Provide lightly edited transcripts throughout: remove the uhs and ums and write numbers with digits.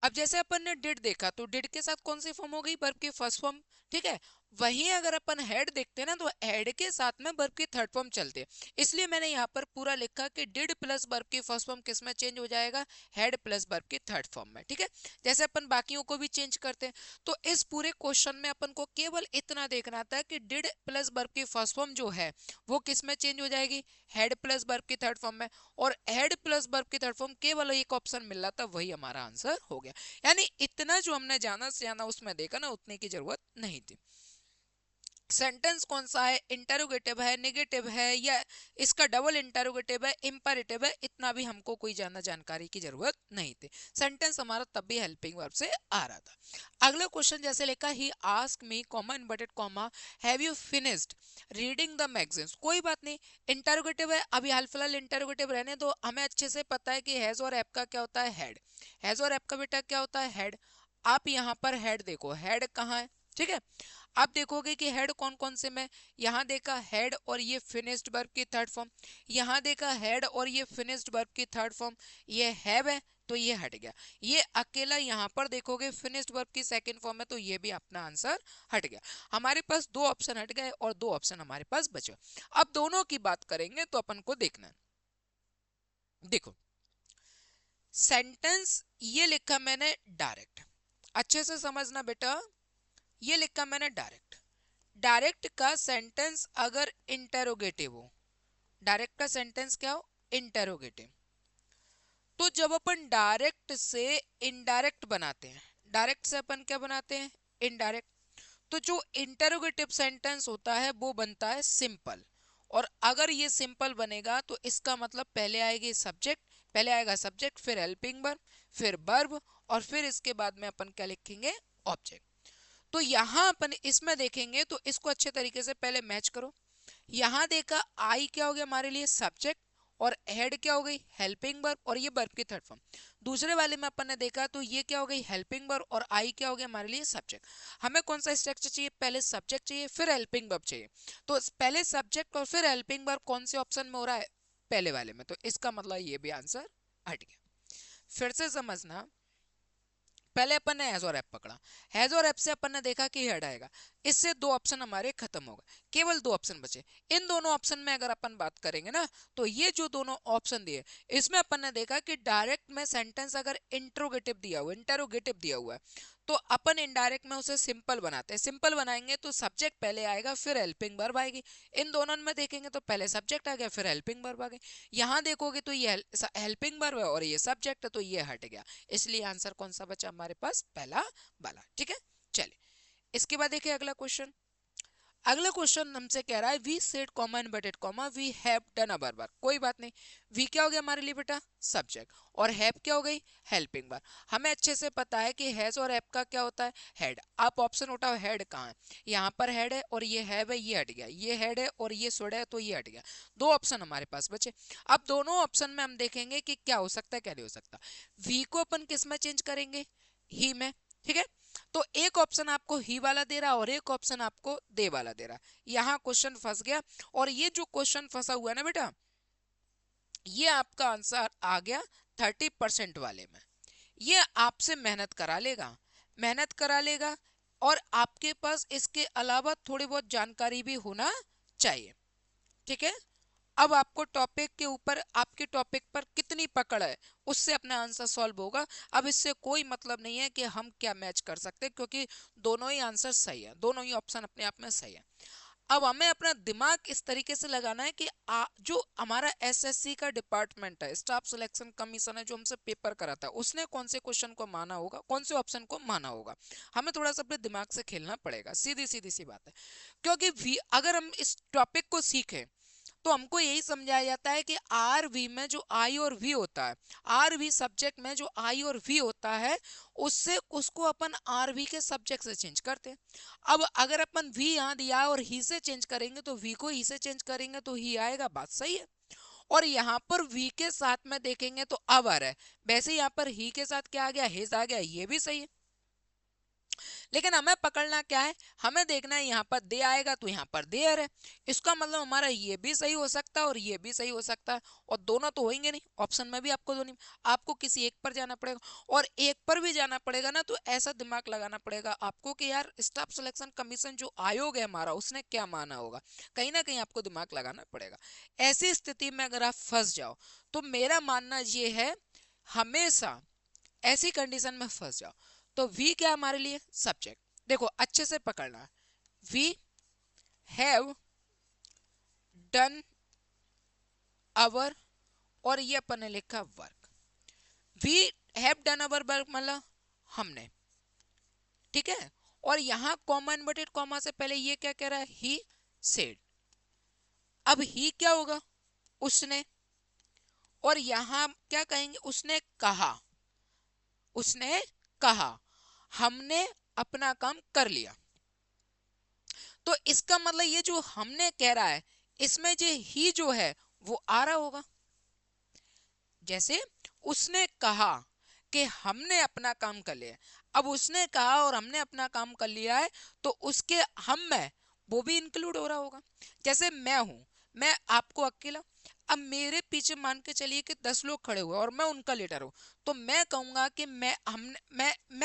अब जैसे अपन ने डिड देखा तो डिड के साथ कौन सी फॉर्म हो गई, वर्ब की फर्स्ट फॉर्म, ठीक है। वहीं अगर अपन हेड देखते हैं ना तो हेड के साथ में वर्ब की थर्ड फॉर्म चलती है। इसलिए मैंने यहाँ पर पूरा लिखा कि डिड प्लस वर्ब की फर्स्ट फॉर्म किस में चेंज हो जाएगा, हेड प्लस वर्ब की थर्ड फॉर्म में, ठीक है। जैसे अपन बाकियों को भी चेंज करते हैं। तो इस पूरे क्वेश्चन में अपन को केवल इतना देखना था कि डिड प्लस वर्ब की फर्स्ट फॉर्म जो है वो किस में चेंज हो जाएगी, हेड प्लस वर्ब की थर्ड फॉर्म में। और हेड प्लस वर्ब की थर्ड फॉर्म केवल एक ऑप्शन मिल रहा था, वही हमारा आंसर हो गया। यानी इतना जो हमने जाना से जाना उसमें देखा ना, उतने की जरूरत नहीं थी। सेंटेंस कौन सा है, इंटरोगेटिव है, नेगेटिव है, या इसका डबल इंटरोगेटिव है, इंपेरेटिव है, इतना भी हमको कोई ज्यादा जानकारी की जरूरत नहीं थी। सेंटेंस हमारा तब भी हेल्पिंग वर्ब से आ रहा था। अगला क्वेश्चन जैसे लिखा, he ask me comma inverted comma have you finished reading the magazines. कोई बात नहीं, इंटरोगेटिव है, अभी हाल फिलहाल इंटरोगेटिव रहने दो। हमें अच्छे से पता है कि हैज और एप का क्या होता है, हेड। हैज और एप का बेटा क्या होता है, हेड। आप यहाँ पर हेड देखो, हेड कहाँ है, ठीक है। आप देखोगे कि हेड कौन कौन से में, यहाँ देखा हेड और ये फिनिश्ड वर्ब की थर्ड फॉर्म, यहाँ देखा हेड और ये फिनिश्ड वर्ब की थर्ड फॉर्म, ये हैव है तो ये हट गया। ये अकेला यहाँ पर देखोगे फिनिश्ड वर्ब की सेकंड फॉर्म है, तो ये भी अपना आंसर हट गया। हमारे पास दो ऑप्शन हट गए और दो ऑप्शन हमारे पास बचे। अब दोनों की बात करेंगे तो अपन को देखना है। देखो सेंटेंस ये लिखा मैंने डायरेक्ट, अच्छे से समझना बेटा, ये लिखा मैंने डायरेक्ट। डायरेक्ट का सेंटेंस अगर इंटेरोगेटिव हो, डायरेक्ट का सेंटेंस क्या हो, इंटेरोगेटिव, तो जब अपन डायरेक्ट से इनडायरेक्ट बनाते हैं, डायरेक्ट से अपन क्या बनाते हैं, इनडायरेक्ट, तो जो इंटेरोगेटिव सेंटेंस होता है वो बनता है सिंपल। और अगर ये सिंपल बनेगा तो इसका मतलब पहले आएगी सब्जेक्ट, पहले आएगा सब्जेक्ट, फिर हेल्पिंग वर्ब, फिर वर्ब, और फिर इसके बाद में अपन क्या लिखेंगे, ऑब्जेक्ट। तो यहां अपन इसमें देखेंगे तो इसको अच्छे तरीके से पहले मैच करो। यहां देखा आई क्या हो गया हमारे लिए, सब्जेक्ट, और हेड क्या हो गई, हेल्पिंग वर्ब, और ये वर्ब की थर्ड फॉर्म। दूसरे वाले में अपन ने देखा तो ये क्या हो गई, हेल्पिंग वर्ब, और आई क्या हो गया हमारे लिए, सब्जेक्ट। हमें कौन सा स्ट्रक्चर चाहिए, पहले सब्जेक्ट चाहिए फिर हेल्पिंग वर्ब चाहिए। तो पहले सब्जेक्ट और फिर हेल्पिंग वर्ब कौन से ऑप्शन में हो रहा है, पहले वाले में, तो इसका मतलब ये भी आंसर हट गया। फिर से समझना, पहले अपन ने हैज और एप पकड़ा, हैज और एप से अपन ने देखा कि हेड आएगा, इससे दो ऑप्शन हमारे खत्म हो गए, केवल दो ऑप्शन बचे। इन दोनों ऑप्शन में अगर अपन बात करेंगे ना, तो ये जो दोनों ऑप्शन दिए, इसमें अपन ने देखा कि डायरेक्ट में सेंटेंस अगर इंट्रोगेटिव दिया हुआ, इंटरोगेटिव दिया हुआ है, तो अपन इनडायरेक्ट में उसे सिंपल बनाते हैं। सिंपल बनाएंगे तो सब्जेक्ट पहले आएगा फिर हेल्पिंग वर्ब आएगी। इन दोनों में देखेंगे तो पहले सब्जेक्ट आ गया फिर हेल्पिंग वर्ब आ गई। यहाँ देखोगे तो ये हेल्पिंग वर्ब है और ये सब्जेक्ट है, तो ये हट गया। इसलिए आंसर कौन सा बचा हमारे पास, पहला वाला, ठीक है। चलिए इसके बाद देखिए अगला क्वेश्चन। अगला क्वेश्चन हमसे कह रहा है, we said comma inverted comma we have done a bar. कोई बात नहीं, वी क्या हो गया हमारे लिए बेटा, सब्जेक्ट, और हैव क्या हो गई, हेल्पिंग वर्ब। हमें अच्छे से पता है कि हैज और हैव का क्या होता है, हेड। आप ऑप्शन उठाओ, हेड कहाँ है, यहाँ पर हेड है और ये हैव है, ये हट गया, ये हेड है और ये सुड है, तो ये हट गया। दो ऑप्शन हमारे पास बचे। अब दोनों ऑप्शन में हम देखेंगे कि क्या हो सकता है क्या नहीं हो सकता। वी को अपन किस में चेंज करेंगे, ही में, ठीक है। तो एक ऑप्शन आपको ही वाला दे रहा और एक ऑप्शन आपको दे वाला दे रहा, यहाँ क्वेश्चन फंस गया। और ये जो क्वेश्चन फंसा हुआ है ना बेटा, ये आपका आंसर आ गया 30% वाले में। ये आपसे मेहनत करा लेगा, मेहनत करा लेगा, और आपके पास इसके अलावा थोड़ी बहुत जानकारी भी होना चाहिए, ठीक है। अब आपको टॉपिक के ऊपर, आपके टॉपिक पर कितनी पकड़ है, उससे अपना आंसर सॉल्व होगा। अब इससे कोई मतलब नहीं है कि हम क्या मैच कर सकते हैं, क्योंकि दोनों ही आंसर सही है, दोनों ही ऑप्शन अपने आप में सही है। अब हमें अपना दिमाग इस तरीके से लगाना है कि जो हमारा एसएससी का डिपार्टमेंट है, स्टाफ सिलेक्शन कमीशन है, जो हमसे पेपर कराता है, उसने कौन से क्वेश्चन को माना होगा, कौन से ऑप्शन को माना होगा। हमें थोड़ा सा अपने दिमाग से खेलना पड़ेगा, सीधी सीधी सी बात है। क्योंकि अगर हम इस टॉपिक को सीखें तो हमको यही समझाया जाता है कि आर वी में जो आई और वी होता है, आर वी सब्जेक्ट में जो आई और वी होता है, उससे उसको अपन आर वी के सब्जेक्ट से चेंज करते हैं। अब अगर अपन वी यहाँ दिया और ही से चेंज करेंगे तो वी को ही से चेंज करेंगे तो ही आएगा, बात सही है। और यहाँ पर वी के साथ में देखेंगे तो अब आ रहा है, वैसे यहाँ पर ही के साथ क्या आ गया, हिज आ गया, ये भी सही है। लेकिन हमें पकड़ना क्या है, हमें देखना है यहाँ पर दे आएगा तो यहाँ पर देयर है, इसका मतलब हमारा ये भी सही हो सकता है और ये भी सही हो सकता है, और दोनों तो होंगे नहीं, ऑप्शन में भी आपको दोनों, आपको किसी एक पर जाना पड़ेगा, और एक पर भी जाना पड़ेगा ना तो ऐसा दिमाग लगाना पड़ेगा आपको कि यार स्टाफ सिलेक्शन कमीशन जो आयोग है हमारा उसने क्या माना होगा, कहीं ना कहीं आपको दिमाग लगाना पड़ेगा। ऐसी स्थिति में अगर आप फंस जाओ तो मेरा मानना ये है हमेशा ऐसी कंडीशन में फंस जाओ तो वी क्या हमारे लिए, सब्जेक्ट। देखो अच्छे से पकड़ना, वी हैव डन अवर, और ये अपन ने लिखा work, we have done our work मतलब हमने, ठीक है। और यहां कॉमा इन्वर्टेड कॉमा से पहले ये क्या कह रहा है, ही सेड, अब ही क्या होगा, उसने, और यहां क्या कहेंगे, उसने कहा, उसने कहा, हमने अपना काम कर लिया, तो इसका मतलब ये जो हमने कह रहा है इसमें जो ही जो है वो आ रहा होगा, जैसे उसने कहा कि हमने अपना काम कर लिया, अब उसने कहा और हमने अपना काम कर लिया है तो उसके हम में वो भी इंक्लूड हो रहा होगा। जैसे मैं हूं, मैं आपको अकेला, अब मेरे पीछे मान के चलिए कि 10 लोग खड़े हुए और मैं उनका लीडर हूं, तो मैं कहूंगा कि मैं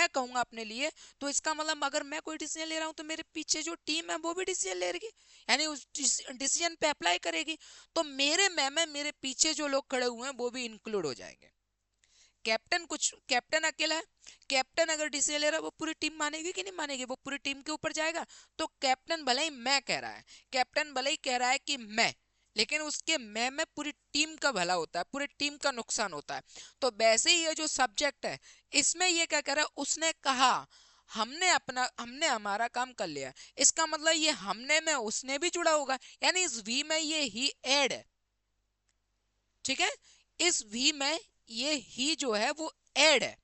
कहूंगा अपने लिए, तो इसका मतलब अगर मैं कोई डिसीजन ले रहा हूं तो मेरे पीछे जो टीम है वो भी डिसीजन ले रही, यानी उस डिसीजन पे अप्लाई करेगी, तो मेरे में मेरे पीछे जो लोग खड़े हुए हैं वो भी इंक्लूड हो जाएंगे। कैप्टन अकेला है, कैप्टन अगर डिसीजन ले रहा है वो पूरी टीम मानेगी कि नहीं मानेगी, वो पूरी टीम के ऊपर जाएगा। तो कैप्टन भले ही मैं कह रहा है, कैप्टन भले ही कह रहा है कि मैं, लेकिन उसके मैं में पूरी टीम का भला होता है, पूरी टीम का नुकसान होता है। तो वैसे ही ये जो सब्जेक्ट है इसमें ये क्या कह रहा है, उसने कहा हमने हमारा काम कर लिया, इसका मतलब ये हमने में उसने भी जुड़ा होगा, यानी इस वी में ये ही ऐड है, ठीक है, इस वी में ये ही जो है वो ऐड है।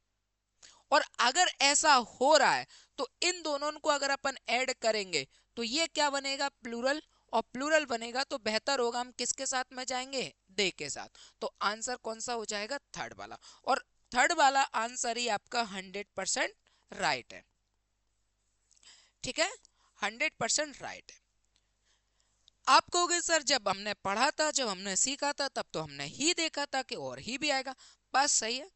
और अगर ऐसा हो रहा है तो इन दोनों को अगर अपन ऐड करेंगे तो ये क्या बनेगा, प्लूरल, और प्लूरल बनेगा तो बेहतर होगा हम किसके साथ में जाएंगे, दे के साथ। तो आंसर कौन सा हो जाएगा, थर्ड वाला, और थर्ड वाला आंसर ही आपका 100% राइट है, ठीक है, 100% राइट है। आप कहोगे सर जब हमने पढ़ा था, जब हमने सीखा था तब तो हमने ही देखा था कि और ही भी आएगा, बस सही है,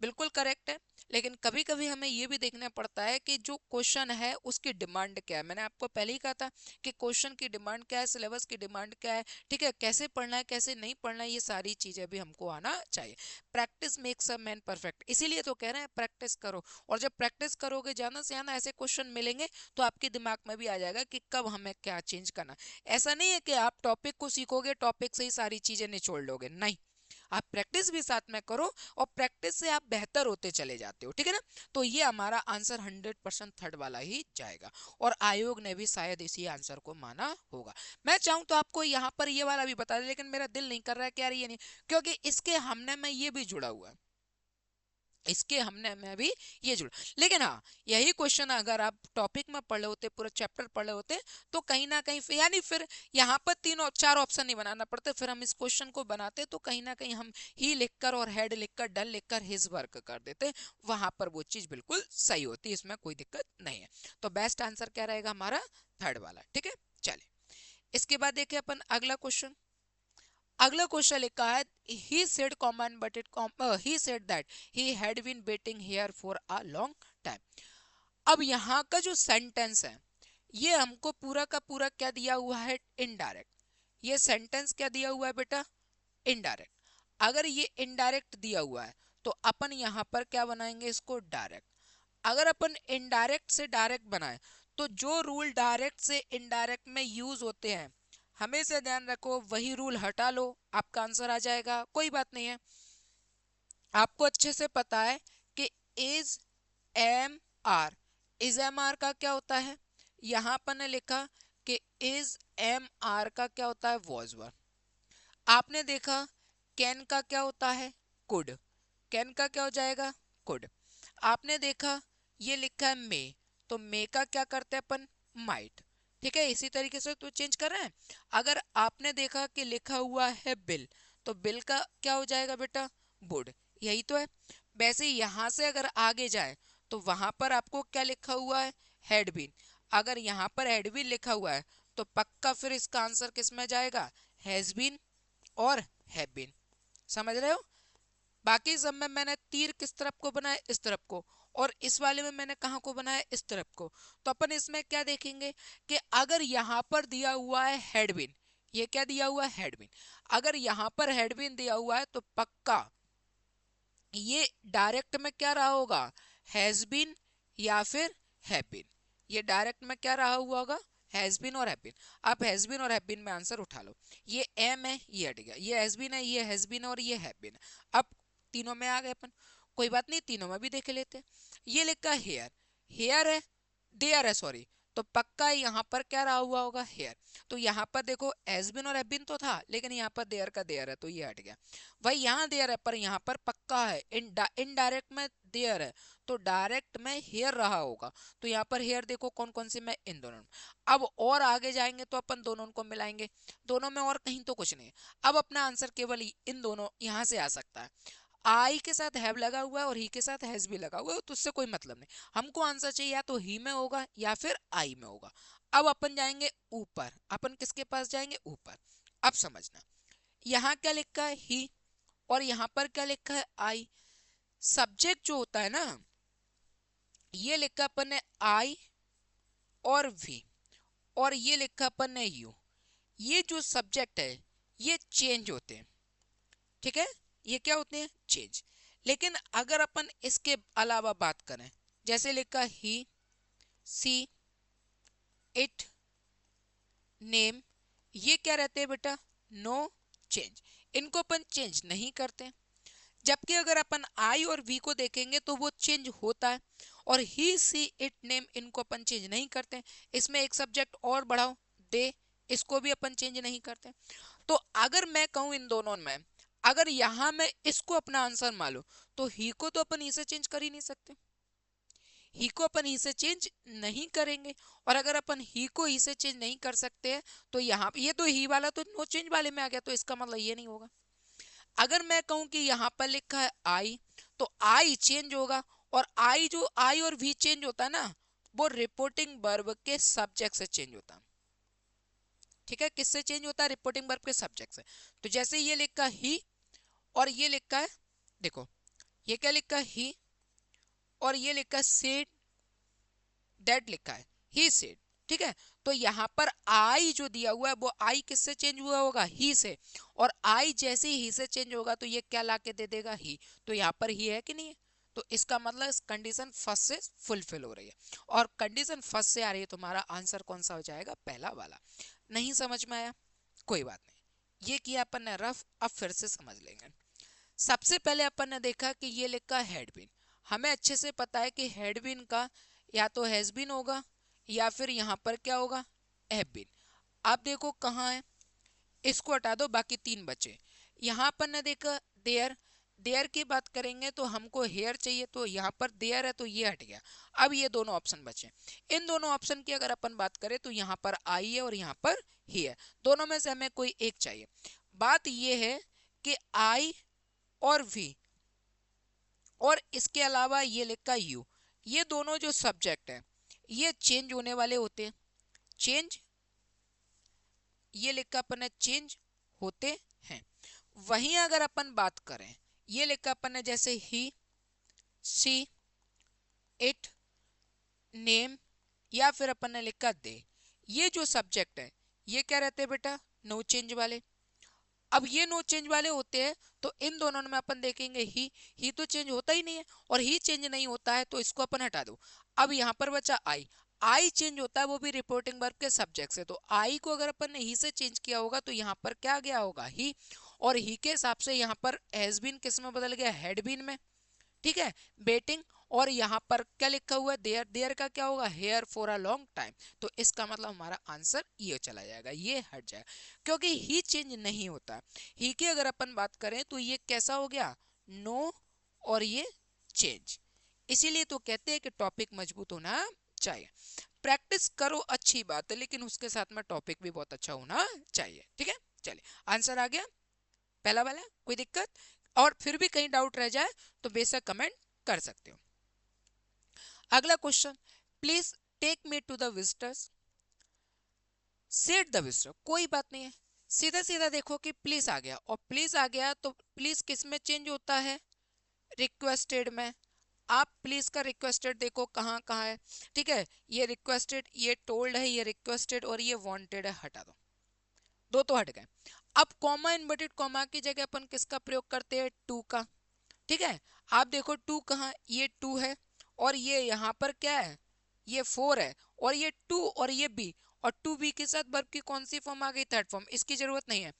बिल्कुल करेक्ट है। लेकिन कभी कभी हमें ये भी देखना पड़ता है कि जो क्वेश्चन है उसकी डिमांड क्या है, मैंने आपको पहले ही कहा था कि क्वेश्चन की डिमांड क्या है, सिलेबस की डिमांड क्या है, ठीक है, कैसे पढ़ना है कैसे नहीं पढ़ना है, ये सारी चीजें भी हमको आना चाहिए। Practice makes a man perfect, इसीलिए तो कह रहे हैं प्रैक्टिस करो, और जब प्रैक्टिस करोगे ज्यादा से ज्यादा ऐसे क्वेश्चन मिलेंगे तो आपके दिमाग में भी आ जाएगा कि कब हमें क्या चेंज करना। ऐसा नहीं है कि आप टॉपिक को सीखोगे टॉपिक से ही सारी चीजें निचोड़ लोगे, नहीं, आप प्रैक्टिस भी साथ में करो और प्रैक्टिस से आप बेहतर होते चले जाते हो, ठीक है ना। तो ये हमारा आंसर 100% थर्ड वाला ही जाएगा, और आयोग ने भी शायद इसी आंसर को माना होगा। मैं चाहूं तो आपको यहाँ पर ये वाला भी बता दे, लेकिन मेरा दिल नहीं कर रहा है कि यार ये नहीं, क्योंकि इसके हमने में ये भी जुड़ा हुआ है, इसके हमने में भी ये जुड़ा। लेकिन हाँ, यही क्वेश्चन अगर आप टॉपिक में पढ़ रहे होते, पूरा चैप्टर पढ़ रहे होते, तो कहीं ना कहीं यानी फिर यहाँ पर 3 और 4 ऑप्शन नहीं बनाना पड़ते, फिर हम इस क्वेश्चन को बनाते तो कहीं ना कहीं हम ही लिखकर और हेड लिखकर डन लिखकर हिज वर्क कर देते, वहां पर वो चीज बिल्कुल सही होती, इसमें कोई दिक्कत नहीं है। तो बेस्ट आंसर क्या रहेगा हमारा, थर्ड वाला, ठीक है। चलिए इसके बाद देखिए अपन अगला क्वेश्चन। अगला क्वेश्चन लिखा है, he said command but it he said that he had been waiting here for a long time। अब यहाँ का जो सेंटेंस है ये हमको पूरा का पूरा क्या दिया हुआ है, इनडायरेक्ट। ये सेंटेंस क्या दिया हुआ है बेटा, इनडायरेक्ट। अगर ये इनडायरेक्ट दिया हुआ है तो अपन यहाँ पर क्या बनाएंगे, इसको डायरेक्ट। अगर अपन इनडायरेक्ट से डायरेक्ट बनाए तो जो रूल डायरेक्ट से इनडायरेक्ट में यूज होते हैं हमेशा ध्यान रखो, वही रूल हटा लो, आपका आंसर आ जाएगा, कोई बात नहीं है। आपको अच्छे से पता है कि is am are, is am are का क्या होता है, यहां पर ने लिखा कि इज एम आर का क्या होता है, वॉज वर। आपने देखा कैन का क्या होता है, कुड, कैन का क्या हो जाएगा, कुड। आपने देखा ये लिखा है मे, तो मे का क्या करते हैं अपन, माइट, ठीक है, इसी तरीके से तो चेंज कर रहे हैं। अगर आपने देखा कि लिखा हुआ है बिल, तो बिल का क्या हो जाएगा बेटा, वुड, यही तो है। वैसे यहां से अगर आगे जाए तो वहां पर आपको क्या लिखा हुआ है, हैड बीन। अगर यहाँ पर हैड बीन लिखा हुआ है तो पक्का फिर इसका आंसर किस में जाएगा, हैज बीन और हैव बीन। समझ रहे हो। बाकी सब में मैंने तीर किस तरफ को बनाया, इस तरफ को, और इस वाले में मैंने कहाँ को बनाया, इस तरफ को। तो अपन इसमें क्या देखेंगे कि अगर यहाँ पर दिया हुआ है हैड बीन, ये क्या दिया हुआ है, हैड बीन। अगर यहाँ पर हैड बीन दिया हुआ है तो पक्का ये डायरेक्ट में क्या रहा होगा, हैज बीन या फिर हैव बीन। ये डायरेक्ट में क्या रहा हुआ होगा, हैज बीन और हैव बीन। आप हैज बीन और हैव बीन में आंसर उठा लो। ये एम है, ये हट गया, ये हैज बीन है, ये हैज बीन और ये हैव बीन। अब तीनों में आ गए अपन, कोई बात नहीं, तीनों में भी देख लेते हैं। ये लिखा हेयर, हेयर है, देयर है सॉरी, तो पक्का यहाँ पर क्या रहा हुआ होगा, हेयर। तो यहाँ पर देखो हैज बीन और हैव बीन तो था, लेकिन यहाँ पर देयर का देयर है तो ये हट गया। भाई यहाँ देयर है पर यहाँ पर पक्का है, इनडायरेक्ट में देयर है, तो डायरेक्ट में हेयर रहा होगा। तो यहाँ पर हेयर देखो कौन कौन सी में, इन दोनों में। अब और आगे जाएंगे तो अपन दोनों को मिलाएंगे, दोनों में और कहीं तो कुछ नहीं है। अब अपना आंसर केवल इन दोनों यहाँ से आ सकता है। आई के साथ हैव लगा हुआ है और ही के साथ हैज भी लगा हुआ है, तो उससे कोई मतलब नहीं। हमको आंसर चाहिए या तो ही में होगा या फिर आई में होगा। अब अपन जाएंगे ऊपर, अपन किसके पास जाएंगे, ऊपर। अब समझना, यहाँ क्या लिखा है, ही, और यहाँ पर क्या लिखा है, आई। सब्जेक्ट जो होता है ना, ये लिखा अपन ने आई और वी, और ये लिखा अपन ने यू। ये जो सब्जेक्ट है ये चेंज होते हैं, ठीक है, ये क्या होते हैं, चेंज। लेकिन अगर अपन इसके अलावा बात करें, जैसे लिखा ही, सी, इट, नेम, ये क्या रहते हैं बेटा, नो चेंज, इनको अपन चेंज नहीं करते। जबकि अगर अपन आई और वी को देखेंगे तो वो चेंज होता है, और ही, सी, इट, नेम, इनको अपन चेंज नहीं करते। इसमें एक सब्जेक्ट और बढ़ाओ, दे, इसको भी अपन चेंज नहीं करते। तो अगर मैं कहूं इन दोनों में, अगर यहां मैं इसको अपना आंसर मान लूं, तो ही को तो अपन ही से चेंज कर ही नहीं सकते, ही को अपन ही से चेंज नहीं करेंगे। और अगर अपन ही को ही से चेंज नहीं कर सकते हैं तो यहाँ ये तो ही वाला तो नो चेंज वाले में आ गया, तो इसका मतलब ये नहीं होगा। अगर मैं कहूं कि यहाँ पर लिखा है आई, तो आई चेंज होगा, और आई जो आई और वी चेंज होता है ना, वो रिपोर्टिंग वर्ब के सब्जेक्ट से चेंज होता है। ठीक है, किससे चेंज होता है, रिपोर्टिंग वर्ब के सब्जेक्ट से। तो जैसे ये लिखा ही और ये लिखा है, देखो ये क्या लिखा है, ही, और ये लिखा है सेड, दैट लिखा है, ही सेड। ठीक है, तो यहाँ पर आई जो दिया हुआ है वो आई किससे चेंज हुआ होगा, ही से, और आई जैसे ही से चेंज होगा तो ये क्या ला के दे देगा, ही। तो यहाँ पर ही है कि नहीं है, तो इसका मतलब इस कंडीशन फर्स्ट से फुलफिल हो रही है, और कंडीशन फर्स्ट से आ रही है, तुम्हारा आंसर कौन सा हो जाएगा, पहला वाला। नहीं समझ में आया, कोई बात नहीं, ये किया अपन ने रफ, अब फिर से समझ लेंगे। सबसे पहले अपन ने देखा कि ये लिखा हैड बीन, हमें अच्छे से पता है कि हैड बीन का या तो हैज बीन होगा या फिर यहाँ पर क्या होगा, हैव बीन। आप देखो कहाँ है, इसको हटा दो, बाकी तीन बचे। यहाँ पर ने देखा देयर, देयर की बात करेंगे तो हमको हेयर चाहिए, तो यहाँ पर देयर है तो ये हट गया। अब ये दोनों ऑप्शन बचे, इन दोनों ऑप्शन की अगर अपन बात करें तो यहाँ पर आई है और यहाँ पर ही है, दोनों में से हमें कोई एक चाहिए। बात ये है कि आई और वी, और इसके अलावा ये लिखा यू, ये दोनों जो सब्जेक्ट है ये चेंज होने वाले होते हैं, चेंज, ये लिखा अपन ने चेंज होते हैं। वहीं अगर अपन बात करें, ये लिखा अपन ने जैसे ही, सी, इट, नेम, या फिर अपन ने लिखा दे, ये जो सब्जेक्ट है ये क्या रहते हैं बेटा, नो चेंज वाले। अब ये नो चेंज वाले होते हैं तो इन दोनों में अपन देखेंगे ही तो चेंज होता ही नहीं है, और ही चेंज नहीं होता है तो इसको अपन हटा दो। अब यहाँ पर बचा आई, आई चेंज होता है वो भी रिपोर्टिंग वर्ब के सब्जेक्ट से, तो आई को अगर अपन ने ही से चेंज किया होगा तो यहाँ पर क्या गया होगा, ही, और ही के हिसाब से यहाँ पर हैज बीन किस में बदल गया, हैड बीन में। ठीक है, बेटिंग, और यहाँ पर क्या लिखा हुआ है, देयर, देयर का क्या होगा, here for a long time. तो इसका मतलब हमारा आंसर ये चला जाएगा, ये हट जाएगा, क्योंकि ही चेंज नहीं होता। ही की अगर अपन बात करें तो ये कैसा हो गया, नो, और ये चेंज। इसीलिए तो कहते हैं कि टॉपिक मजबूत होना चाहिए। प्रैक्टिस करो अच्छी बात है, लेकिन उसके साथ में टॉपिक भी बहुत अच्छा होना चाहिए। ठीक है, चलिए आंसर आ गया पहला वाला, कोई दिक्कत, और फिर भी कहीं डाउट रह जाए तो बेशक कमेंट कर सकते हो। अगला question, please take me to the visitors, said the visitor, कोई बात नहीं है, सीधा सीधा देखो कि प्लीज आ गया, और प्लीज आ गया तो प्लीज किस में चेंज होता है, रिक्वेस्टेड में। आप प्लीज का रिक्वेस्टेड देखो कहाँ कहाँ है, ठीक है, ये रिक्वेस्टेड, ये टोल्ड है, ये रिक्वेस्टेड, और ये वांटेड है, हटा दो, दो तो हट गए। अब कॉमा इन्वर्टेड कॉमा की जगह अपन किसका प्रयोग करते हैं, टू का, ठीक है। आप देखो टू कहाँ, ये टू है, और ये यहाँ पर क्या है, ये फोर है, और ये टू और ये बी, और टू बी के साथ वर्ब की कौन सी फॉर्म आ गई, थर्ड फॉर्म, इसकी जरूरत नहीं है।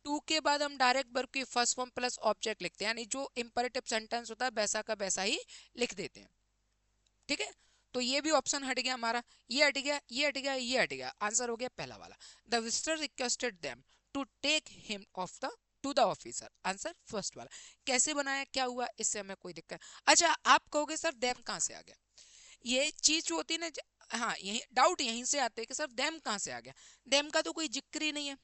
टू के बाद हम डायरेक्ट वर्ब की फर्स्ट फॉर्म प्लस ऑब्जेक्ट लिखते हैं, यानी जो इंपरेटिव सेंटेंस होता है वैसा का वैसा ही लिख देते हैं, ठीक है। तो ये भी ऑप्शन हट गया हमारा, ये हट गया, ये हट गया, ये हट गया, आंसर हो गया पहला वाला, the visitor requested them to take him of the to the officer, answer first वाला। कैसे बनाया, क्या हुआ, इससे हमें कोई दिक्कत। अच्छा आप कहोगे सर देम कहाँ से आ गया, ये चीज जो होती है ना हाँ यही डाउट यहीं से आते हैं कि सर देम कहाँ से आ गया, देम का तो कोई जिक्र ही नहीं है,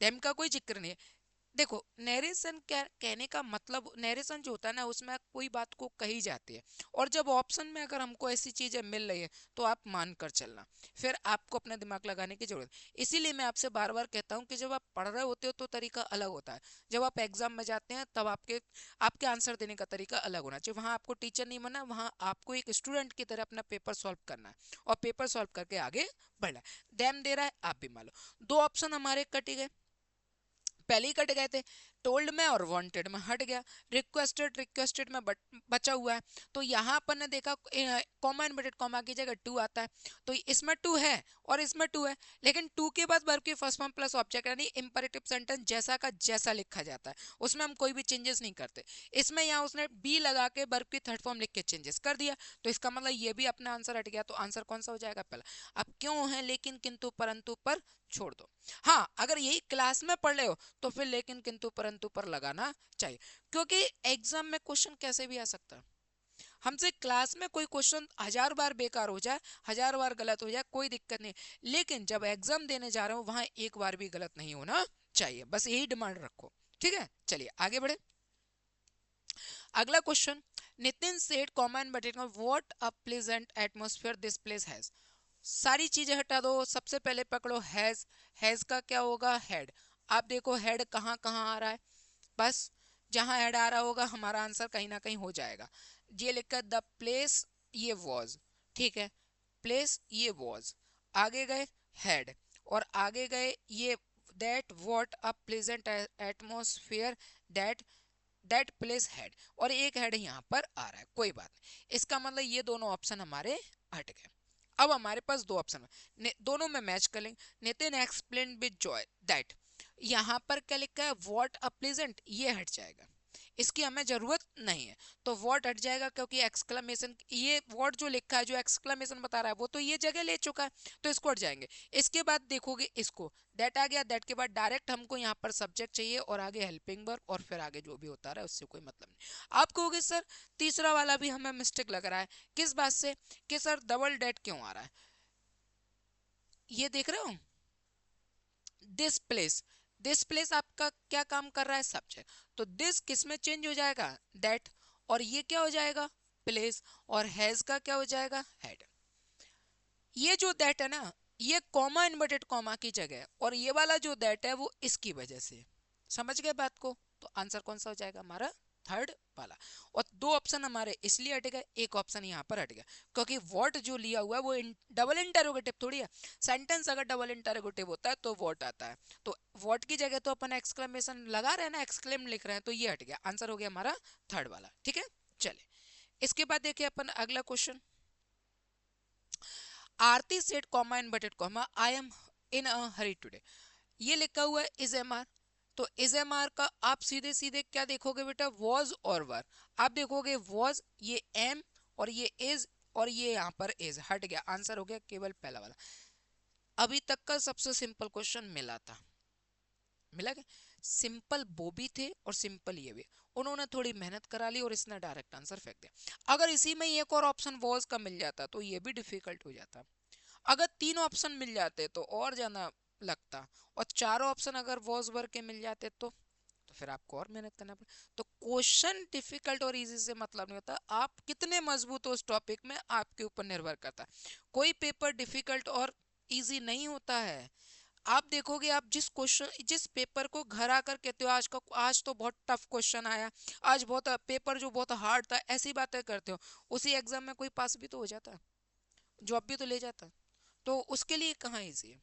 देम का कोई जिक्र नहीं है। देखो नरेशन क्या कहने का मतलब, नरेशन जो होता है ना उसमें कोई बात को कही जाती है, और जब ऑप्शन में अगर हमको ऐसी चीजें मिल रही है तो आप मान कर चलना, फिर आपको अपना दिमाग लगाने की जरूरत। इसीलिए मैं आपसे बार बार कहता हूँ कि जब आप पढ़ रहे होते हो तो तरीका अलग होता है, जब आप एग्जाम में जाते हैं तब आपके आपके आंसर देने का तरीका अलग होना चाहिए। वहां आपको टीचर नहीं बनना, वहां आपको एक स्टूडेंट की तरह अपना पेपर सॉल्व करना है, और पेपर सॉल्व करके आगे बढ़ना है। डैम दे रहा है आप भी मान लो, दो ऑप्शन हमारे कट गए, पहले ही कट गए थे, टोल्ड में और वांटेड में हट गया, रिक्वेस्टेड रिक्वेस्टेड में बचा हुआ है। तो यहाँ पर ने देखा कॉमा इन्वर्टेड कॉमा की जगह टू आता है, तो इसमें टू है और इसमें टू है, लेकिन टू के बाद वर्ब की फर्स्ट फॉर्म प्लस ऑब्जेक्ट, यानी इंपरेटिव सेंटेंस जैसा का जैसा लिखा जाता है, उसमें हम कोई भी चेंजेस नहीं करते। इसमें यहाँ उसने बी लगा के वर्ब की थर्ड फॉर्म लिख के चेंजेस कर दिया, तो इसका मतलब ये भी अपना आंसर हट गया। तो आंसर कौन सा हो जाएगा, पहला। अब क्यों है लेकिन किंतु परंतु पर छोड़ दो, हाँ अगर यही क्लास में पढ़ रहे हो तो फिर लेकिन किंतु परंतु पर लगाना चाहिए, क्योंकि एग्जाम में क्वेश्चन कैसे भी आ सकता है। हमसे क्लास में कोई क्वेश्चन हजार बार बेकार हो जाए, हजार बार गलत हो जाए, कोई दिक्कत नहीं, लेकिन जब एग्जाम देने जा रहे हो वहां एक बार भी गलत नहीं होना चाहिए, बस यही डिमांड रखो, ठीक है। चलिए आगे बढ़े, अगला question, Nitin said common but what a pleasant atmosphere this place has, सारी चीजें हटा दो, सबसे पहले पकड़ो हैज का क्या होगा, हेड। आप देखो हेड कहाँ कहाँ आ रहा है, बस जहां हेड आ रहा होगा हमारा आंसर कहीं ना कहीं हो जाएगा। ये लिखकर द प्लेस, ये वॉज, ठीक है, प्लेस ये वॉज, आगे गए हेड, और आगे गए ये that what a pleasant atmosphere that that place head, और एक हेड यहाँ पर आ रहा है, कोई बात नहीं, इसका मतलब ये दोनों ऑप्शन हमारे हट गए। अब हमारे पास दो ऑप्शन है, दोनों में मैच कर लेंगे। Nitin explain with Joy that, यहाँ पर क्या लिखा है, व्हाट अ प्लेजेंट, ये हट जाएगा, इसकी हमें जरूरत नहीं है, तो व्हाट हट जाएगा, क्योंकि एक्सक्लेमेशन, ये व्हाट जो लिखा है जो एक्सक्लेमेशन बता रहा है वो तो ये जगह ले चुका है, तो इसको हट जाएंगे। इसके बाद देखोगे इसको, दैट आ गया, दैट के बाद डायरेक्ट हमको यहाँ पर सब्जेक्ट चाहिए, और आगे हेल्पिंग वर्ब, और फिर आगे जो भी होता रहा है उससे कोई मतलब नहीं। आप कहोगे सर तीसरा वाला भी हमें मिस्टेक लग रहा है, किस बात से, कि सर डबल डेट क्यों आ रहा है, ये देख रहे हो, दिस प्लेस, दिस प्लेस आपका क्या काम कर रहा है, सब्जेक्ट, तो दिस किस में चेंज हो जाएगा, दैट, और ये क्या हो जाएगा, प्लेस, और हैज का क्या हो जाएगा, हेड। ये जो दैट है ना, ये कॉमा इन्वर्टेड कॉमा की जगह है, और ये वाला जो दैट है वो इसकी वजह से, समझ गए बात को। तो आंसर कौन सा हो जाएगा हमारा, थर्ड वाला। और दो ऑप्शन हमारे इसलिए हट गए, एक ऑप्शन यहाँ पर हट गया, क्योंकि व्हाट जो लिया हुआ है वो डबल इंटरोगेटिव थोड़ी है, सेंटेंस अगर डबल इंटरोगेटिव होता है तो व्हाट आता है, तो व्हाट की जगह तो अपन एक्सक्लेमेशन लगा रहे हैं ना, एक्सक्लेम लिख रहे हैं, तो ये हट गया, आंसर हो गया हमारा थर्ड वाला, ठीक है। चले इसके बाद देखिए अपन अगला question, Aarti set comma inverted comma I am in a Hari today, ये लिखा हुआ है इज एम आर, तो इज एम आर का आप सीधे सीधे क्या देखोगे बेटा, वॉज और वर, आप देखोगे वॉज, ये एम, और ये इज, और ये यहाँ पर इज, हट गया, आंसर हो गया केवल पहला वाला। अभी तक का सबसे सिंपल क्वेश्चन मिला था, मिला क्या, सिंपल वो भी थे और सिंपल ये भी, उन्होंने थोड़ी मेहनत करा ली और इसने डायरेक्ट आंसर फेंक दिया। अगर इसी में एक और ऑप्शन वॉज का मिल जाता तो ये भी डिफिकल्ट हो जाता, अगर तीन ऑप्शन मिल जाते तो और ज्यादा लगता, और चारों ऑप्शन अगर वॉज वर के मिल जाते तो फिर आपको और मेहनत करना पड़ेगा। तो क्वेश्चन डिफिकल्ट और इजी से मतलब नहीं होता, आप कितने मजबूत हो उस टॉपिक में आपके ऊपर निर्भर करता है। कोई पेपर डिफिकल्ट और इजी नहीं होता है। आप देखोगे, आप जिस पेपर को घर आकर कहते हो आज तो बहुत टफ क्वेश्चन आया, आज बहुत पेपर जो बहुत हार्ड था, ऐसी बातें करते हो, उसी एग्जाम में कोई पास भी तो हो जाता है, जॉब भी तो ले जाता है। तो उसके लिए कहाँ इजी है।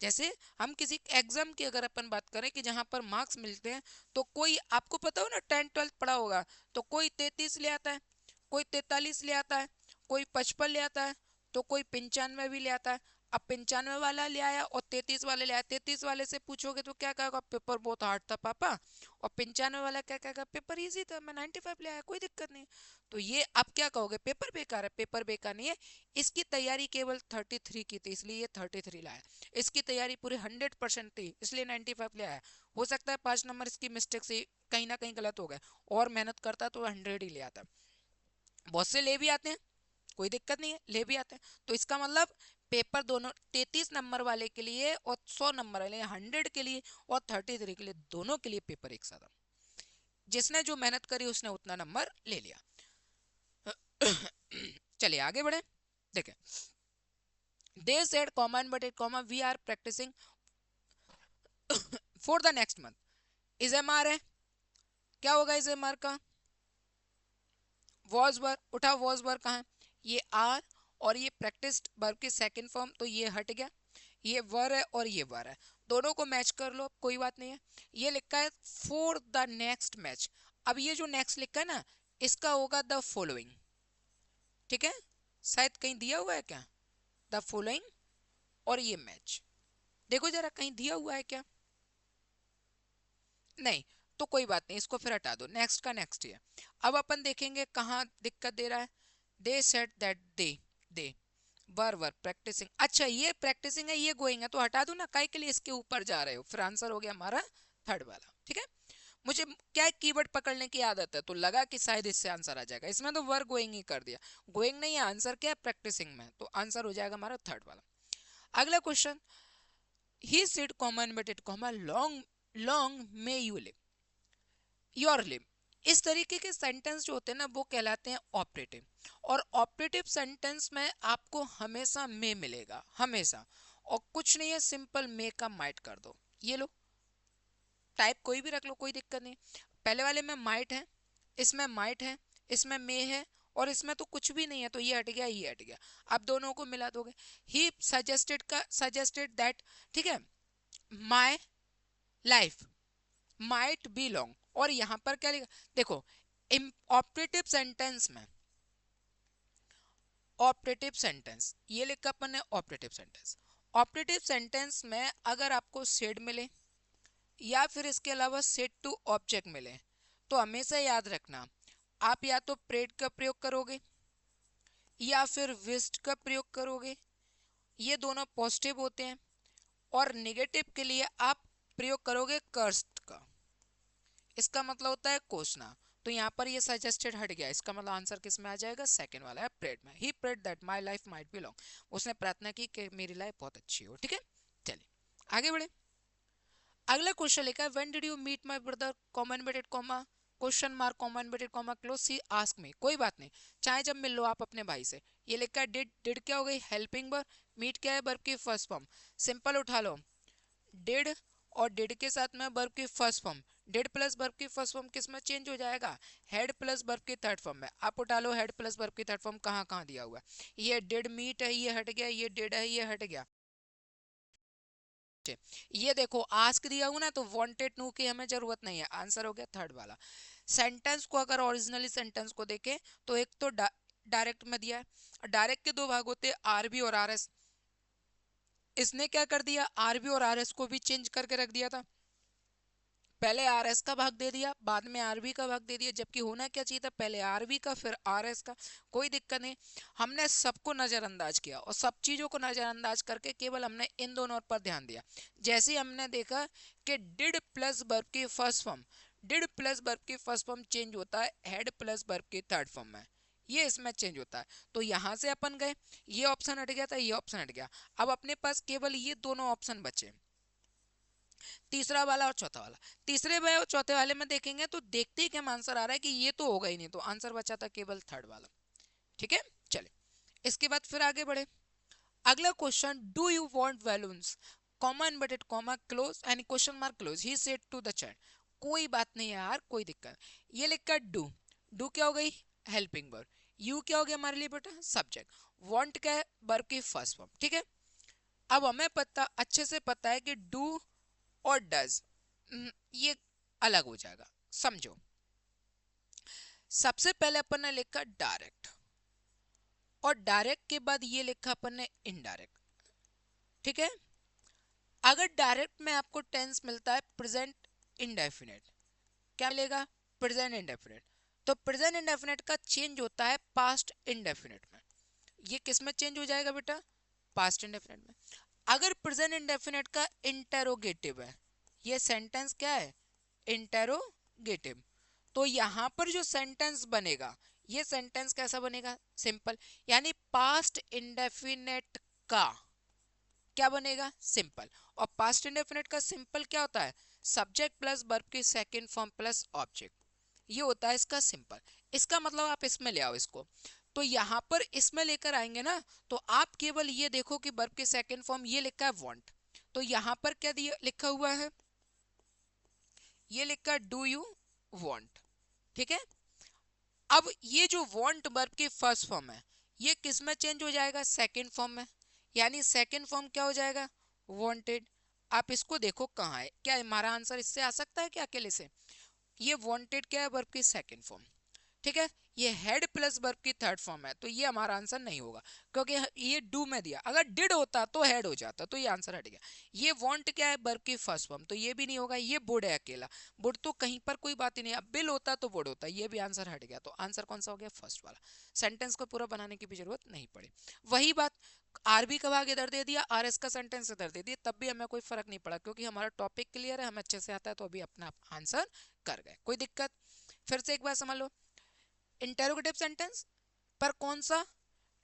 जैसे हम किसी एग्जाम की अगर अपन बात करें कि जहां पर मार्क्स मिलते हैं, तो कोई आपको पता हो ना, 10th 12th पढ़ा होगा, तो कोई 33 ले आता है, कोई 43 ले आता है, कोई 55 ले आता है, तो कोई 95 भी ले आता है। अब 95 वाला ले आया और 33 वाले ले आया, 33 वाले से पूछोगे तो क्या कहेगा, पेपर बहुत हार्ड था पापा। और 95 वाला क्या कहेगा, पेपर इजी था, मैं 95 ले आया, कोई दिक्कत नहीं। तो ये आप क्या कहोगे, पेपर बेकार है? पेपर बेकार नहीं है, इसकी तैयारी केवल 33 की थी इसलिए ये 33 लाया, इसकी तैयारी पूरी 100% थी इसलिए 95 ले आया। हो सकता है 5 नंबर इसकी मिस्टेक से कहीं ना कहीं गलत हो गए, और मेहनत करता तो 100 ही ले आता। बहुत से ले भी आते हैं, कोई दिक्कत नहीं है, ले भी आते हैं। तो इसका मतलब पेपर दोनों 33 नंबर वाले के लिए और 100 नंबर वाले 100 के लिए और 33 के लिए, दोनों के लिए पेपर एक साथ। जिसने जो मेहनत करी उसने उतना नंबर ले लिया। चलिए आगे बढ़े। देखें, they said comma inverted comma we are practicing for the next month। Is am are है, क्या होगा इज एम आर का, वॉज वर्ब, उठा वॉज वर्ब कहाँ है, ये आर, और ये प्रैक्टिस्ड वर्ब की सेकंड फॉर्म, तो ये हट गया, ये वर है और ये वर है, दोनों को मैच कर लो, कोई बात नहीं है। ये लिखा है फॉर द नेक्स्ट मैच, अब ये जो नेक्स्ट लिखा है ना, इसका होगा द फॉलोइंग, ठीक है, शायद कहीं दिया हुआ है क्या, द फॉलोइंग और ये मैच, देखो जरा कहीं दिया हुआ है क्या, नहीं, तो कोई बात नहीं, इसको फिर हटा दो, नेक्स्ट का नेक्स्ट ही है। अब अपन देखेंगे कहाँ दिक्कत दे रहा है, they said that they were practising, अच्छा ये प्रैक्टिसिंग है, ये गोइंग है, तो हटा दो ना, काय के लिए इसके ऊपर जा रहे हो, फिर आंसर हो गया हमारा थर्ड वाला, ठीक है। मुझे क्या कीवर्ड पकड़ने की आदत है, तो लगा कि शायद इससे आंसर आ जाएगा, इसमें तो वर गोइंग ही कर दिया, गोइंग नहीं है, आंसर क्या है, प्रैक्टिसिंग में, तो आंसर हो जाएगा हमारा थर्ड वाला। अगला question, he said comma inverted comma long long may you live, your live, इस तरीके के सेंटेंस जो होते हैं ना वो कहलाते हैं ऑपरेटिव, और ऑपरेटिव सेंटेंस में आपको हमेशा मे मिलेगा, हमेशा, और कुछ नहीं है, सिंपल मे का माइट कर दो, ये लो, टाइप कोई भी रख लो, कोई दिक्कत नहीं। पहले वाले में माइट है, इसमें माइट है, इसमें मे है, और इसमें तो कुछ भी नहीं है, तो ये हट गया, ये हट गया, आप दोनों को मिला दोगे। ही सजेस्टेड का सजेस्टेड दैट, ठीक है, my life might be long, और यहां पर क्या लिखा, देखो ऑपरेटिव सेंटेंस में, ऑपरेटिव सेंटेंस ये लिखा अपन ने, ऑपरेटिव सेंटेंस, ऑपरेटिव सेंटेंस में अगर आपको सेड मिले या फिर इसके अलावा सेड टू ऑब्जेक्ट मिले, तो हमेशा याद रखना, आप या तो प्रेड का प्रयोग करोगे या फिर विस्ट का प्रयोग करोगे, ये दोनों पॉजिटिव होते हैं, और नेगेटिव के लिए आप प्रयोग करोगे कर्स्ड का, इसका मतलब होता है कोसना। तो यहाँ पर ये सजेस्टेड हट गया, इसका मतलब आंसर किस में आ जाएगा, सेकंड वाला है, प्रेड में। He prayed that my life might be long, उसने प्रार्थना की कि मेरी लाइफ बहुत अच्छी हो, ठीक है। चलिए आगे बढ़े। अगला क्वेश्चन लिखा है, when did you meet my brother comma inverted comma question mark comma inverted comma close she ask me, कोई बात नहीं, चाहे जब मिल लो आप अपने भाई से। ये लिखा है डिड क्या हो गई, हेल्पिंग वर्ब, मीट क्या है, वर्ब की फर्स्ट फॉर्म, सिंपल उठा लो, डिड और डिड के साथ में वर्ब की first form, did plus verb की फर्स्ट फॉर्म किस में चेंज हो जाएगा, हेड प्लस वर्ब की थर्ड फॉर्म में। आप उठा लो हेड प्लस वर्ब की थर्ड फॉर्म कहाँ कहाँ दिया हुआ है, ये डिड मीट है, ये हट गया, ये डिड है, ये हट गया। ये देखो आस्क दिया हुआ ना, तो वांटेड नो की हमें जरूरत नहीं है, आंसर हो गया थर्ड वाला। सेंटेंस को अगर ओरिजिनली सेंटेंस को देखें तो एक तो डायरेक्ट में दिया है, डायरेक्ट के दो भाग होते हैं, आरबी और आरएस, इसने क्या कर दिया, आरबी और आरएस को भी चेंज करके रख दिया था, पहले आरएस का भाग दे दिया, बाद में आरबी का भाग दे दिया, जबकि होना क्या चाहिए था, पहले आरबी का फिर आरएस का। कोई दिक्कत नहीं, हमने सबको नजरअंदाज किया और सब चीजों को नजरअंदाज करके केवल हमने इन दोनों पर ध्यान दिया। जैसे हमने देखा कि डिड प्लस वर्ब की first form, did plus verb की फर्स्ट फॉर्म चेंज होता है हेड प्लस वर्ब की थर्ड फॉर्म में, ये इसमें चेंज होता है। तो यहां से अपन गए, ये ऑप्शन हट गया था, ये ऑप्शन हट गया, अब अपने पास केवल ये दोनों ऑप्शन बचे, तीसरा वाला और चौथा वाला। तीसरे वाले और चौथे वाले में देखेंगे तो देखते ही क्या आंसर आ रहा है कि ये तो होगा ही नहीं, तो आंसर बचा था केवल थर्ड वाला। ठीक है, चले इसके बाद फिर आगे बढ़े। अगला question, do you want balloons, comma inverted comma close and question mark close, he said to the child. कोई बात नहीं है यार, कोई दिक्कत। ये लिखा डू, डू क्या हो गई, हेल्पिंग वर्ब। यू क्या हो गया हमारे लिए बेटा, सब्जेक्ट। वांट क्या है, वर्ब की फर्स्ट फॉर्म। ठीक है, अब हमें पता, अच्छे से पता है कि डू और डज ये अलग हो जाएगा, समझो। सबसे पहले अपन ने लिखा डायरेक्ट, और डायरेक्ट के बाद ये लिखा अपन ने इनडायरेक्ट। ठीक है, अगर डायरेक्ट में आपको टेंस मिलता है प्रेजेंट इंडेफिनिट, क्या मिलेगा, प्रेजेंट इंडेफिनिट। तो प्रेजेंट इंडेफिनिट का चेंज होता है पास्ट इंडेफिनिट में। ये किस में चेंज हो जाएगा बेटा, पास्ट इंडेफिनिट में। अगर प्रेजेंट इंडेफिनिट का इंटेरोगेटिव है, ये सेंटेंस क्या है, इंटेरोगेटिव, तो यहां पर जो सेंटेंस बनेगा, ये सेंटेंस कैसा बनेगा, सिंपल। यानी पास्ट इंडेफिनिट का क्या बनेगा, सिंपल। और पास्ट इंडेफिनिट का सिंपल क्या होता है, सब्जेक्ट प्लस वर्ब की सेकंड फॉर्म प्लस ऑब्जेक्ट, ये होता है इसका सिंपल। इसका मतलब आप इसमें ले आओ इसको, तो यहां पर इसमें लेकर आएंगे ना, तो आप केवल ये देखो कि वर्ब की सेकंड फॉर्म ये लिखा है वांट, तो यहां पर क्या दिया लिखा हुआ है, ये लिखा है डू यू वांट। ठीक है, अब ये जो वांट वर्ब की फर्स्ट फॉर्म है, ये किस में चेंज हो जाएगा, सेकंड फॉर्म में। यानी सेकंड फॉर्म क्या हो जाएगा, वांटेड। आप इसको देखो कहाँ है, क्या हमारा आंसर इससे आ सकता है क्या अकेले से, ये वांटेड क्या है, वर्ब की सेकंड फॉर्म। ठीक है, ये हेड प्लस वर्ब की थर्ड फॉर्म है, तो ये हमारा आंसर नहीं होगा, क्योंकि ये डू में दिया, अगर डिड होता तो हेड हो जाता, तो ये आंसर हट गया। ये वांट क्या है, वर्ब की फर्स्ट फॉर्म, तो ये भी नहीं होगा। ये वुड है अकेला, वुड तो कहीं पर कोई बात ही नहीं, अब बिल होता तो वुड होता, ये भी आंसर हट गया। तो आंसर कौन सा हो गया, फर्स्ट वाला। सेंटेंस को पूरा बनाने की भी जरूरत नहीं पड़ी। वही बात आरबी का भाग इधर दे दिया, आर एस का सेंटेंस इधर दे दिया, तब भी हमें कोई फर्क नहीं पड़ा, क्योंकि हमारा टॉपिक क्लियर है, हमें अच्छे से आता है, तो अभी अपना आंसर कर गए, कोई दिक्कत। फिर से एक बार समझ लो, इंटेरोगेटिव सेंटेंस पर कौन सा,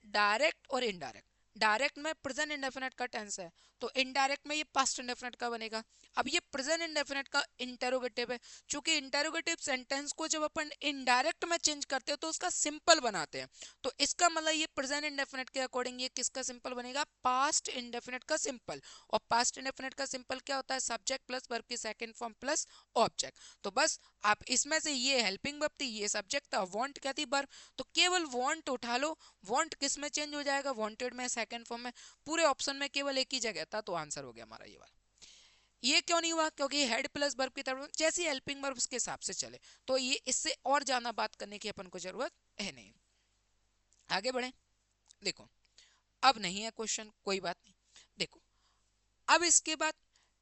डायरेक्ट और इनडायरेक्ट। डायरेक्ट में प्रेजेंट इंडेफिनिट का टेंस है, तो इनडायरेक्ट में ये पास्ट इंडेफिनिट का बनेगा। अब ये प्रेजेंट इंडेफिनिट का इंटेरोगेटिव है, चूंकि इंटेरोगेटिव सेंटेंस को जब अपन इनडायरेक्ट में चेंज करते हो तो उसका सिंपल बनाते हैं, तो इसका मतलब ये प्रेजेंट इंडेफिनिट के अकॉर्डिंग ये किसका सिंपल बनेगा, पास्ट इंडेफिनिट का सिंपल। और पास्ट इंडेफिनिट का सिंपल क्या होता है, सब्जेक्ट प्लस वर्ब की सेकंड फॉर्म प्लस ऑब्जेक्ट। तो बस आप इसमें से ये हेल्पिंग वर्ब थी, ये सब्जेक्ट था, वांट क्या थी, वर्ब, तो केवल वांट उठा लो। वांट किस में चेंज हो जाएगा, वांटेड में, सेकंड फॉर्म में। पूरे ऑप्शन में केवल एक ही जगह था, तो आंसर हो गया हमारा ये वाला। ये क्यों नहीं हुआ, क्योंकि हेड प्लस वर्ब की तरफ जैसी हेल्पिंग वर्ब के हिसाब से चले, तो ये इससे और ज्यादा बात करने की अपन को जरूरत है नहीं। आगे बढ़े, देखो अब नहीं है क्वेश्चन, कोई बात नहीं। देखो अब इसके बाद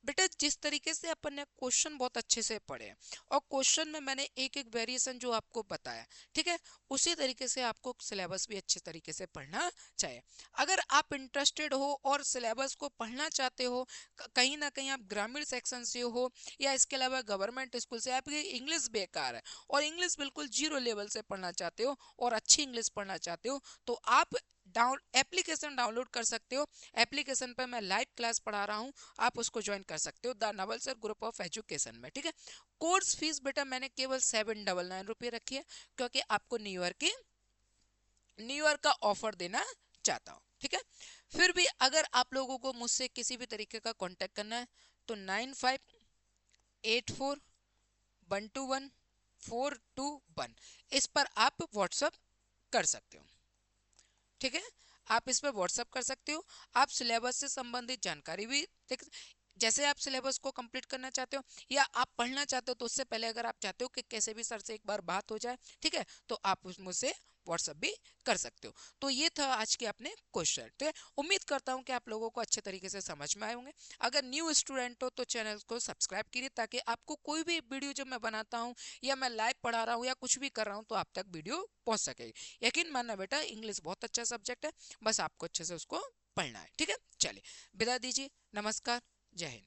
बेटा जिस तरीके से अपन ने क्वेश्चन बहुत अच्छे से पढ़े हैं, और क्वेश्चन में मैंने एक एक वेरिएशन जो आपको बताया, ठीक है, उसी तरीके से आपको सिलेबस भी अच्छे तरीके से पढ़ना चाहिए। अगर आप इंटरेस्टेड हो और सिलेबस को पढ़ना चाहते हो, कहीं ना कहीं आप ग्रामीण सेक्शन से हो, या इसके अलावा गवर्नमेंट स्कूल से, आपकी इंग्लिश बेकार है और इंग्लिश बिल्कुल जीरो लेवल से पढ़ना चाहते हो और अच्छी इंग्लिश पढ़ना चाहते हो, तो आप एप्लीकेशन डाउनलोड कर सकते हो। एप्लीकेशन पर मैं लाइव क्लास पढ़ा रहा हूँ, आप उसको ज्वाइन कर सकते हो, the Naval sir group of education में। ठीक है, कोर्स फीस बेटा मैंने केवल 799 रुपये रखी है, क्योंकि आपको न्यू ईयर का ऑफर देना चाहता हूँ। ठीक है, फिर भी अगर आप लोगों को मुझसे किसी भी तरीके का कांटेक्ट करना है तो 9584121421 इस पर आप व्हाट्सअप कर सकते हो। ठीक है, आप इस पर व्हाट्सअप कर सकते हो। आप सिलेबस से संबंधित जानकारी भी देख, जैसे आप सिलेबस को कंप्लीट करना चाहते हो या आप पढ़ना चाहते हो, तो उससे पहले अगर आप चाहते हो कि कैसे भी सर से एक बार बात हो जाए, ठीक है, तो आप मुझसे व्हाट्सअप भी कर सकते हो। तो ये था आज के अपने क्वेश्चन। तो उम्मीद करता हूँ कि आप लोगों को अच्छे तरीके से समझ में आए होंगे। अगर न्यू स्टूडेंट हो तो चैनल को सब्सक्राइब कीजिए, ताकि आपको कोई भी वीडियो जब मैं बनाता हूँ या मैं लाइव पढ़ा रहा हूँ या कुछ भी कर रहा हूँ तो आप तक वीडियो पहुँच सके। यकीन मानना बेटा, इंग्लिश बहुत अच्छा सब्जेक्ट है, बस आपको अच्छे से उसको पढ़ना है। ठीक है, चलिए विदा दीजिए, नमस्कार, जय हिंद।